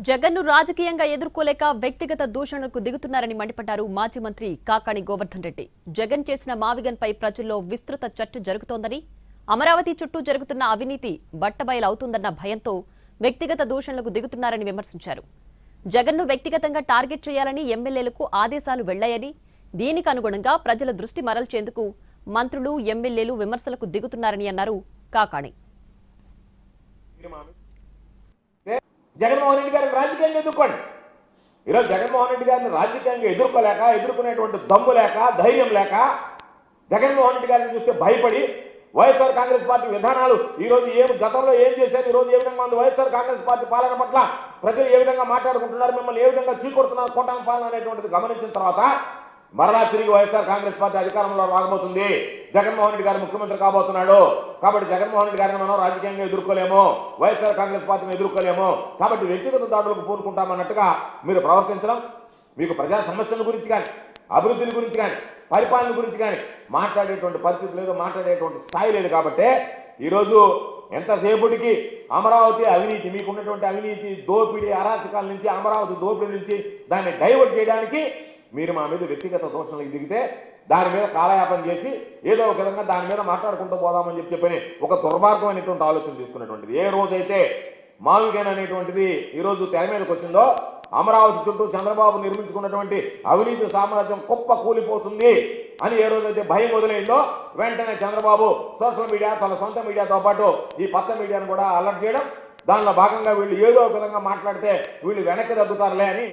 జగన్ను రాజకీయంగా ఎదుర్కోలేక వ్యక్తిగత దూషణలకు దిగుతున్నారని మండిపడ్డారు మాజీ మంత్రి కాకాణి గోవర్ధన్ రెడ్డి. జగన్ చేసిన మావిగన్పై ప్రజల్లో విస్తృత చర్చ జరుగుతోందని, అమరావతి చుట్టూ జరుగుతున్న అవినీతి బట్టబయలవుతుందన్న భయంతో వ్యక్తిగత దూషణలకు దిగుతున్నారని విమర్శించారు. జగన్ను వ్యక్తిగతంగా టార్గెట్ చేయాలని ఎమ్మెల్యేలకు ఆదేశాలు వెళ్లాయని, దీనికి అనుగుణంగా ప్రజల దృష్టి మరల్చేందుకు మంత్రులు, ఎమ్మెల్యేలు విమర్శలకు దిగుతున్నారని అన్నారు కాకాణి. జగన్మోహన్ రెడ్డి గారిని రాజకీయంగా ఎదుర్కోండి. ఈరోజు జగన్మోహన్ రెడ్డి గారిని రాజకీయంగా ఎదుర్కొనేటువంటి దమ్ము లేక, ధైర్యం లేక, జగన్మోహన్ రెడ్డి గారిని చూస్తే భయపడి వైఎస్ఆర్ కాంగ్రెస్ పార్టీ విధానాలు ఈరోజు గతంలో ఏం చేశారు, ఈరోజు ఏ విధంగా ఉంది వైఎస్ఆర్ కాంగ్రెస్ పార్టీ పాలన పట్ల ప్రజలు ఏ విధంగా మాట్లాడుకుంటున్నారు, మిమ్మల్ని ఏ విధంగా చీకొడుతున్నారు కోటాను పాలన అనేటువంటిది గమనించిన తర్వాత మరలా తిరిగి వైఎస్ఆర్ కాంగ్రెస్ పార్టీ అధికారంలో రాబోతుంది, జగన్మోహన్ రెడ్డి గారు ముఖ్యమంత్రి కాబోతున్నాడు. కాబట్టి జగన్మోహన్ రెడ్డి గారిని మనం రాజకీయంగా ఎదుర్కోలేము, వైఎస్ఆర్ కాంగ్రెస్ పార్టీని ఎదుర్కోలేము, కాబట్టి వ్యక్తిగత దాడులకు పూనుకుంటామన్నట్టుగా మీరు ప్రవర్తించడం, మీకు ప్రజా సమస్యల గురించి కానీ, అభివృద్ధిని గురించి కానీ, పరిపాలన గురించి కానీ మాట్లాడేటువంటి పరిస్థితి లేదు, మాట్లాడేటువంటి స్థాయి లేదు. కాబట్టి ఈరోజు ఎంతసేపటికి అమరావతి అవినీతి, మీకున్నటువంటి అవినీతి దోపిడీ అరాచకాల నుంచి, అమరావతి దోపిడీ నుంచి దాన్ని డైవర్ట్ చేయడానికి మీరు మా మీద వ్యక్తిగత దోషణలకు దిగితే దాని మీద కాలయాపన చేసి ఏదో ఒక విధంగా దాని మీద మాట్లాడుకుంటూ పోదామని చెప్పని ఒక దుర్మార్గమైనటువంటి ఆలోచన తీసుకున్నటువంటిది. ఏ రోజైతే మావిగన్ అనేటువంటిది ఈరోజు తెర మీదకి వచ్చిందో, అమరావతి చుట్టూ చంద్రబాబు నిర్మించుకున్నటువంటి అవినీతి సామ్రాజ్యం కుప్ప కూలిపోతుంది అని ఏ రోజైతే భయం మొదలైందో, వెంటనే చంద్రబాబు సోషల్ మీడియా, తన సొంత మీడియాతో పాటు ఈ పచ్చ మీడియాను కూడా అలర్ట్ చేయడం, దానిలో భాగంగా వీళ్ళు ఏదో ఒక విధంగా మాట్లాడితే వీళ్ళు వెనక్కి తగ్గుతారులే అని